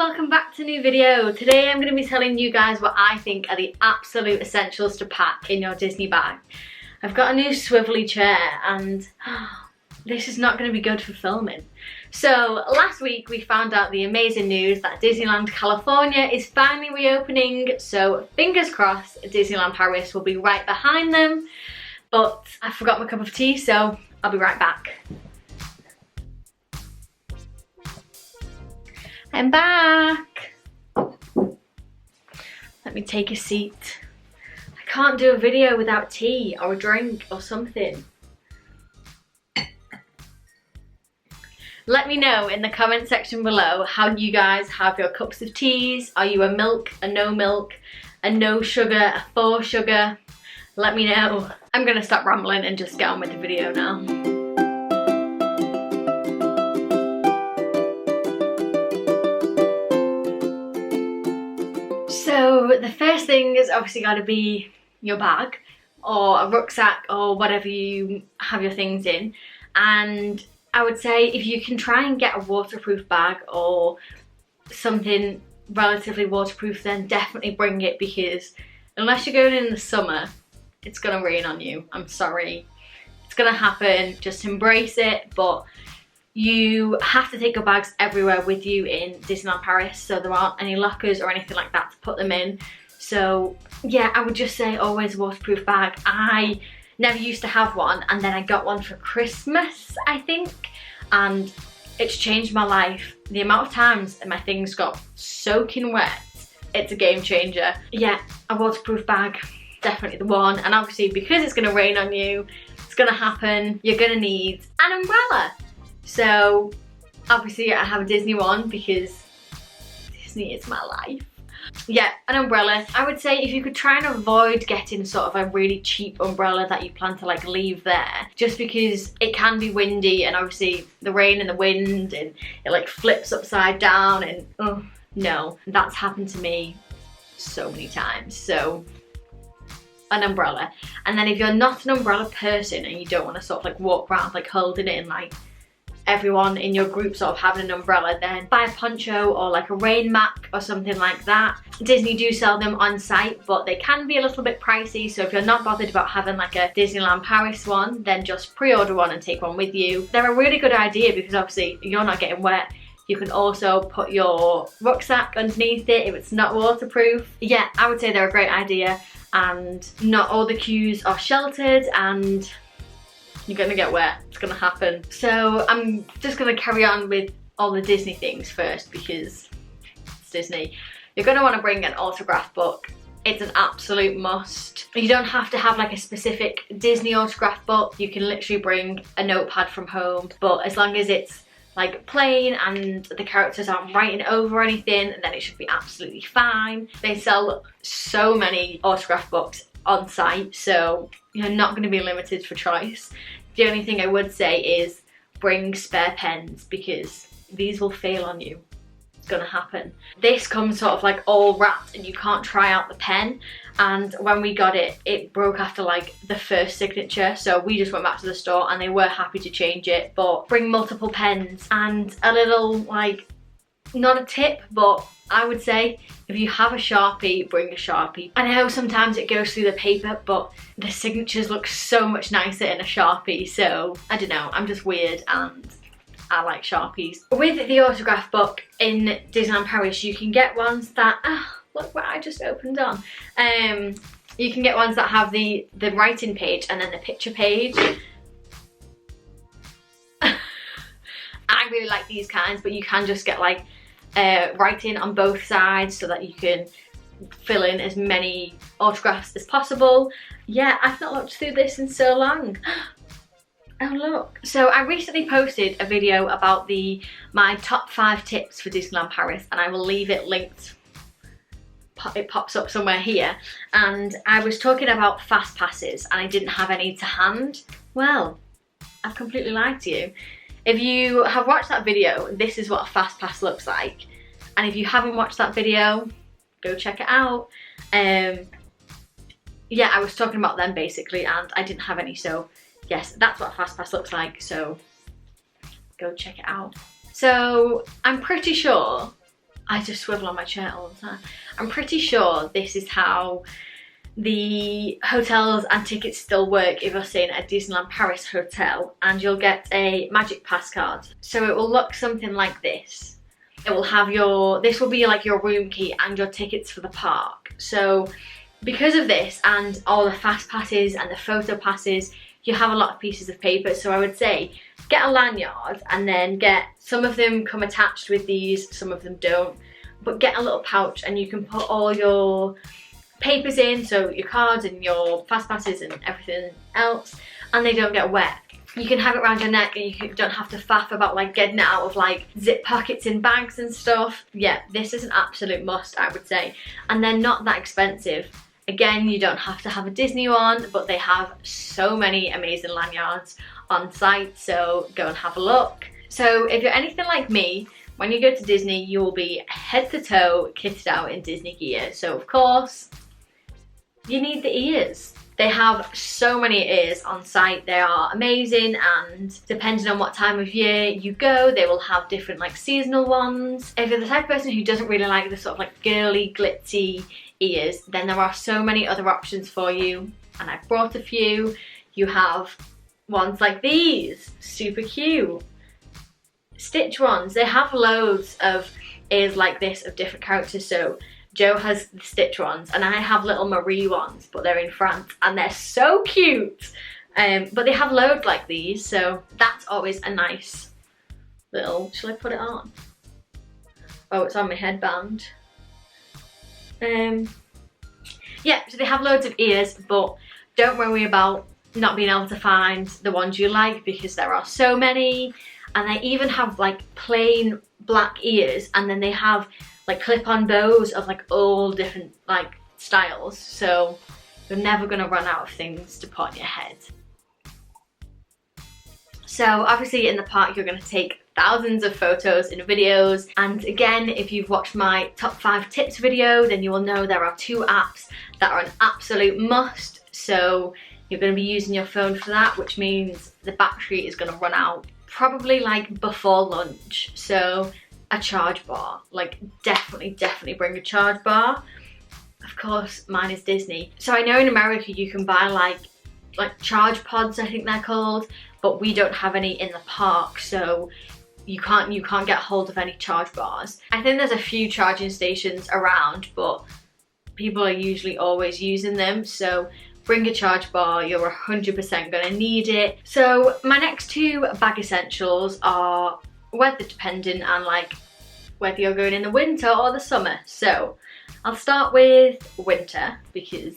welcome back to a new video. Today I'm going to be telling you guys what I think are the absolute essentials to pack in your Disney bag. I've got a new swivelly chair and this is not going to be good for filming. So last week we found out the amazing news that Disneyland California is finally reopening, so fingers crossed Disneyland Paris will be right behind them. But I forgot my cup of tea, so I'll be right back. I'm back. Let me take a seat. I can't do a video without tea or a drink or something. Let me know in the comment section below how you guys have your cups of teas. Are you a milk, a no sugar, a 4 sugar? Let me know. I'm gonna stop rambling and just get on with the video now. So the first thing is obviously got to be your bag or a rucksack or whatever you have your things in, and I would say if you can try and get a waterproof bag or something relatively waterproof, then definitely bring it, because unless you're going in the summer it's gonna rain on you. I'm sorry, it's gonna happen, just embrace it. But you have to take your bags everywhere with you in Disneyland Paris, so there aren't any lockers or anything like that to put them in. So yeah, I would just say always a waterproof bag. I never used to have one, and then I got one for Christmas, I think, and it's changed my life. The amount of times my things got soaking wet, it's a game changer. Yeah, a waterproof bag, definitely the one. And obviously because it's going to rain on you, it's going to happen, you're going to need an umbrella. So obviously I have a Disney one because Disney is my life. Yeah, an umbrella. I would say if you could try and avoid getting sort of a really cheap umbrella that you plan to like leave there, just because it can be windy and obviously the rain and the wind and it like flips upside down and oh no, that's happened to me so many times. So an umbrella. And then if you're not an umbrella person and you don't want to sort of like walk around like holding it and like everyone in your group sort of having an umbrella, then buy a poncho or like a rain mat or something like that. Disney do sell them on site, but they can be a little bit pricey, so if you're not bothered about having like a Disneyland Paris one, then just pre-order one and take one with you. They're a really good idea because obviously you're not getting wet. You can also put your rucksack underneath it if it's not waterproof. Yeah, I would say they're a great idea, and not all the queues are sheltered and you're gonna get wet, it's gonna happen. So I'm just gonna carry on with all the Disney things first because it's Disney. You're gonna wanna bring an autograph book. It's an absolute must. You don't have to have like a specific Disney autograph book. You can literally bring a notepad from home, but as long as it's like plain and the characters aren't writing over anything, then it should be absolutely fine. They sell so many autograph books on site, so you're not going to be limited for choice. The only thing I would say is bring spare pens, because these will fail on you. It's gonna happen. This comes sort of like all wrapped and you can't try out the pen, and when we got it, it broke after like the first signature, so we just went back to the store and they were happy to change it. But bring multiple pens and a little, like, not a tip, but I would say if you have a Sharpie, bring a Sharpie. I know sometimes it goes through the paper, but the signatures look so much nicer in a Sharpie, so I don't know, I'm just weird and I like Sharpies. With the autograph book in Disneyland Paris, you can get ones that, look what I just opened on. You can get ones that have the writing page and then the picture page. I really like these kinds, but you can just get like writing on both sides so that you can fill in as many autographs as possible. Yeah, I've not looked through this in so long. Oh look. So I recently posted a video about my top 5 tips for Disneyland Paris, and I will leave it linked. It pops up somewhere here, and I was talking about fast passes and I didn't have any to hand. Well, I've completely lied to you. If you have watched that video, this is what a fast pass looks like. And if you haven't watched that video, go check it out. Yeah, I was talking about them basically, and I didn't have any, so yes, that's what a fast pass looks like, so go check it out. So I'm pretty sure I just swivel on my chair all the time. I'm pretty sure this is how the hotels and tickets still work if you're staying at a Disneyland Paris hotel, and you'll get a Magic Pass card. So it will look something like this. It will have this will be like your room key and your tickets for the park. So because of this and all the fast passes and the photo passes, you have a lot of pieces of paper. So I would say get a lanyard, and then some of them come attached with these, some of them don't, but get a little pouch and you can put all your papers in, so your cards and your fast passes and everything else, and they don't get wet. You can have it around your neck, and you don't have to faff about like getting it out of like zip pockets in bags and stuff. Yeah, this is an absolute must, I would say, and they're not that expensive. Again, you don't have to have a Disney one, but they have so many amazing lanyards on site, so go and have a look. So if you're anything like me, when you go to Disney, you will be head to toe kitted out in Disney gear. So of course, you need the ears. They have so many ears on site. They are amazing, and depending on what time of year you go, they will have different like seasonal ones. If you're the type of person who doesn't really like the sort of like girly, glitzy ears, then there are so many other options for you, and I've brought a few. You have ones like these, super cute. Stitch ones, they have loads of ears like this of different characters. So Joe has the Stitch ones, and I have little Marie ones, but they're in France, and they're so cute. But they have loads like these, so that's always a nice little, shall I put it on? Oh, it's on my headband. Yeah, so they have loads of ears, but don't worry about not being able to find the ones you like, because there are so many. And they even have like plain black ears, and then they have like clip-on bows of like all different like styles, so you're never gonna run out of things to put on your head. So obviously in the park you're gonna take thousands of photos and videos, and again, if you've watched my top 5 tips video, then you will know there are 2 apps that are an absolute must. So you're going to be using your phone for that, which means the battery is going to run out probably like before lunch. So a charge bar, like definitely bring a charge bar. Of course mine is Disney, so I know in America you can buy like charge pods, I think they're called, but we don't have any in the park, so you can't get hold of any charge bars. I think there's a few charging stations around, but people are usually always using them, so bring a charge bar, you're 100% gonna need it. So my next 2 bag essentials are weather dependent, and like whether you're going in the winter or the summer. So I'll start with winter because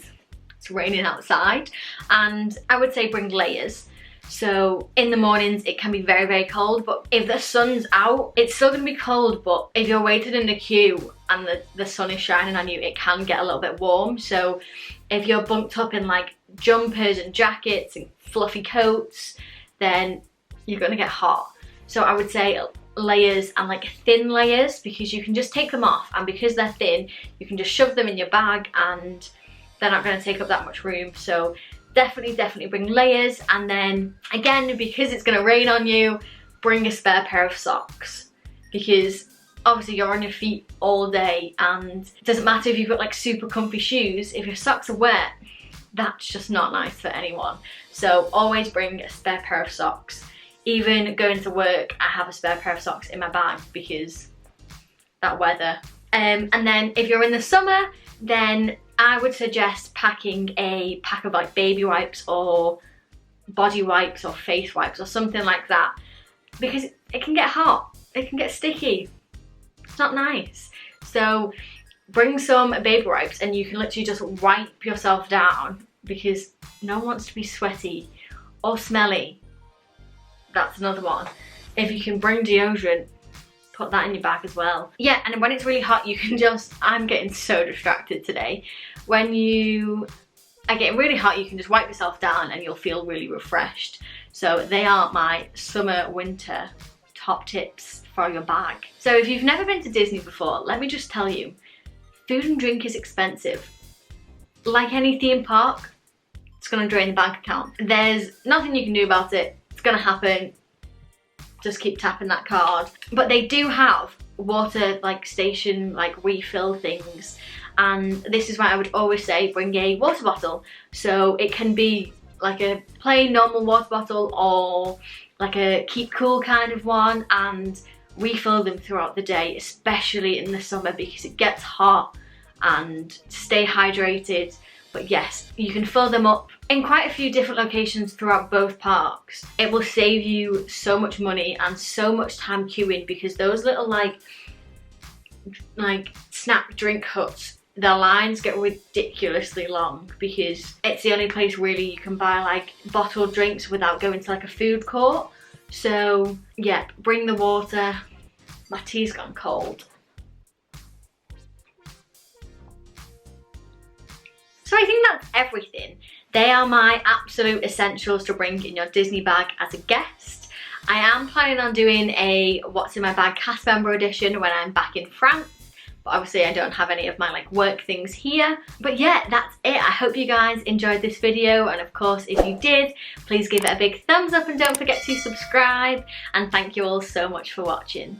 it's raining outside, and I would say bring layers. So in the mornings it can be very cold, but if the sun's out it's still gonna be cold, but if you're waiting in the queue and the sun is shining on you, it can get a little bit warm. So if you're bunked up in like jumpers and jackets and fluffy coats, then you're gonna get hot. So I would say layers, and like thin layers, because you can just take them off, and because they're thin you can just shove them in your bag and they're not going to take up that much room. So definitely bring layers. And then again, because it's going to rain on you, bring a spare pair of socks, because obviously you're on your feet all day, and it doesn't matter if you've got like super comfy shoes, if your socks are wet, that's just not nice for anyone. So always bring a spare pair of socks. Even going to work, I have a spare pair of socks in my bag because that weather. And then if you're in the summer, then I would suggest packing a pack of like baby wipes or body wipes or face wipes or something like that, because it can get hot, it can get sticky, it's not nice. So bring some baby wipes, and you can literally just wipe yourself down, because no one wants to be sweaty or smelly. That's another one. If you can bring deodorant, put that in your bag as well. Yeah, and when it's really hot, you can just, I'm getting so distracted today. When you are getting really hot, you can just wipe yourself down and you'll feel really refreshed. So they are my summer, winter top tips for your bag. So if you've never been to Disney before, let me just tell you, food and drink is expensive. Like any theme park, it's gonna drain the bank account. There's nothing you can do about it. It's gonna happen. Just keep tapping that card. But they do have water like station like refill things, and this is why I would always say bring a water bottle. So it can be like a plain normal water bottle or like a keep cool kind of one, and refill them throughout the day, especially in the summer because it gets hot, and stay hydrated. But yes, you can fill them up in quite a few different locations throughout both parks. It will save you so much money and so much time queuing, because those little like snack drink huts, their lines get ridiculously long because it's the only place really you can buy like bottled drinks without going to like a food court. So yeah, bring the water. My tea's gone cold. So I think that's everything. They are my absolute essentials to bring in your Disney bag as a guest. I am planning on doing a What's in My Bag cast member edition when I'm back in France, but obviously I don't have any of my like work things here. But yeah, that's it. I hope you guys enjoyed this video, and of course if you did, please give it a big thumbs up and don't forget to subscribe, and thank you all so much for watching.